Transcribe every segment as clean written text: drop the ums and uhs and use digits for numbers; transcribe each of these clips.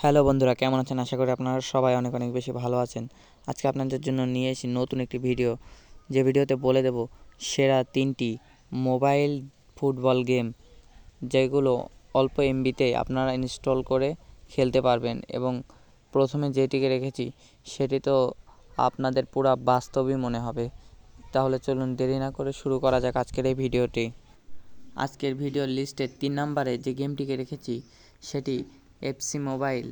Hello বন্ধুরা, কেমন আছেন? আশা করি আপনারা সবাই অনেক অনেক বেশি ভালো আছেন। আজকে আপনাদের জন্য নিয়ে এসেছি নতুন একটি ভিডিও, যে ভিডিওতে বলে দেব সেরা 3টি মোবাইল ফুটবল গেম, যেগুলো অল্প এমবিতে আপনারা ইনস্টল করে খেলতে পারবেন। এবং প্রথমে যেটিকে রেখেছি সেটি তো আপনাদের পুরো বাস্তবই মনে হবে। তাহলে চলুন দেরি না করে শুরু করা যাক আজকের এই ভিডিওটি। আজকের ভিডিওর লিস্টে 3 নম্বরে যে গেমটিকে রেখেছি সেটি এফসি মোবাইল।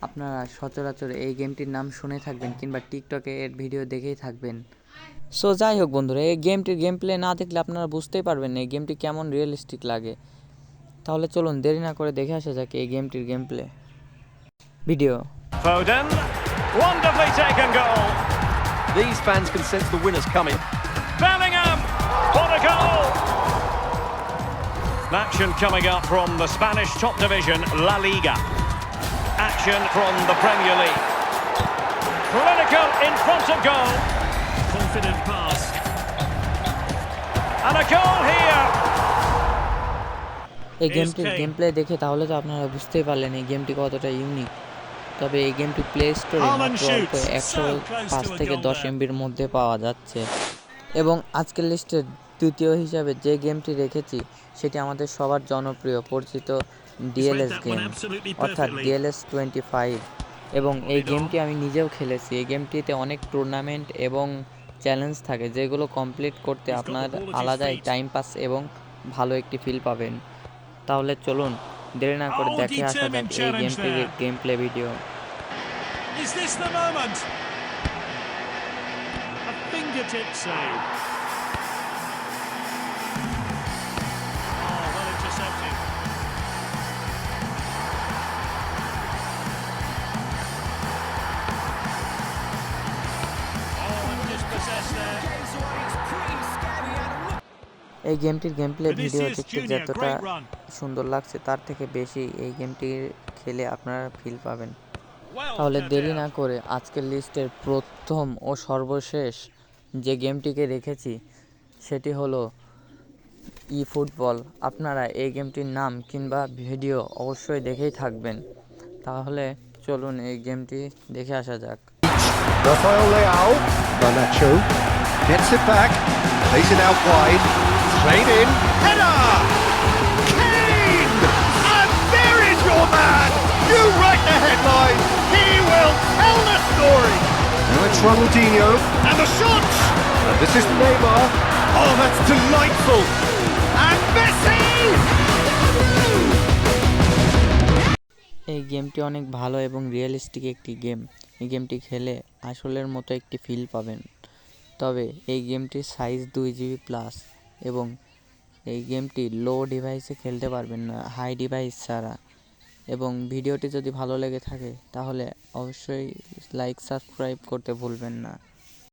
আপনারা সচরাচর এই গেমটির নাম শুনে থাকবেন কিংবা টিকটকে এর ভিডিও দেখেই থাকবেন। সো যাই হোক বন্ধুরা, এই গেমটির গেম প্লে না দেখলে আপনারা বুঝতেই পারবেন না এই গেমটি কেমন রিয়েলিস্টিক লাগে। তাহলে চলুন দেরি না করে দেখে আসা যাক এই গেমটির game play video. Foden, wonderfully taken goal. These fans can sense the winners coming. Bellingham, what a goal! Action coming up from the Spanish top division, La Liga. Action from the Premier League. Clinical in front of goal. Confident pass. And a goal here. এই গেমটির game play দেখে তাহলে তো আপনারা বুঝতেই পারলেন এই গেমটি কতটা ইউনিক। তবে এই গেমটি প্লে স্টোরে মাত্র অল্প 105 থেকে 10 এমবির মধ্যে পাওয়া যাচ্ছে। এবং আজকের লিস্টের দ্বিতীয় হিসাবে যে গেমটি রেখেছি সেটি আমাদের সবার জনপ্রিয় পরিচিত ডিএলএস গেম, অর্থাৎ ডিএলএস 25। এবং এই গেমটি আমি নিজেও খেলেছি। এই গেমটিতে অনেক টুর্নামেন্ট এবং চ্যালেঞ্জ থাকে, যেগুলো কমপ্লিট করতে আপনার আলাদাই টাইম পাস এবং ভালো একটি ফিল পাবেন। তাহলে চলুন দেরি না করে দেখে আসা যাক এই গেমটির game play video. Is this the moment? A fingertip save. Oh, well intercepted. Oh, and dispossessed there. এই গেমটির গেম প্লে ভিডিও দেখতে যতটা সুন্দর লাগছে তার থেকে বেশি এই গেমটি খেলে আপনারা ফিল পাবেন। তাহলে দেরি না করে আজকের লিস্টের প্রথম ও সর্বশেষ যে গেমটিকে রেখেছি সেটি হলো ই ফুটবল। আপনারা এই গেমটির নাম কিংবা ভিডিও অবশ্যই দেখেই থাকবেন। তাহলে চলুন এই গেমটি দেখে আসা যাক। Rafael Leao, Garnacho gets it back, plays it out wide, played in, header! Kane! And there is your man! You write the headline, he will tell the story! Now it's Ronaldinho, and the shot! And this is Neymar. Oh, that's delightful! And Messi! এই গেমটি অনেক ভালো এবং realistic একটি game. এই গেমটি খেলে আসলের মতো একটি ফিল পাবেন। তবে এই গেমটির সাইজ 2GB প্লাস এবং এই গেমটি লো ডিভাইসে খেলতে পারবেন না, হাই ডিভাইস ছাড়া। এবং ভিডিওটি যদি ভালো লেগে থাকে তাহলে অবশ্যই লাইক সাবস্ক্রাইব করতে ভুলবেন না।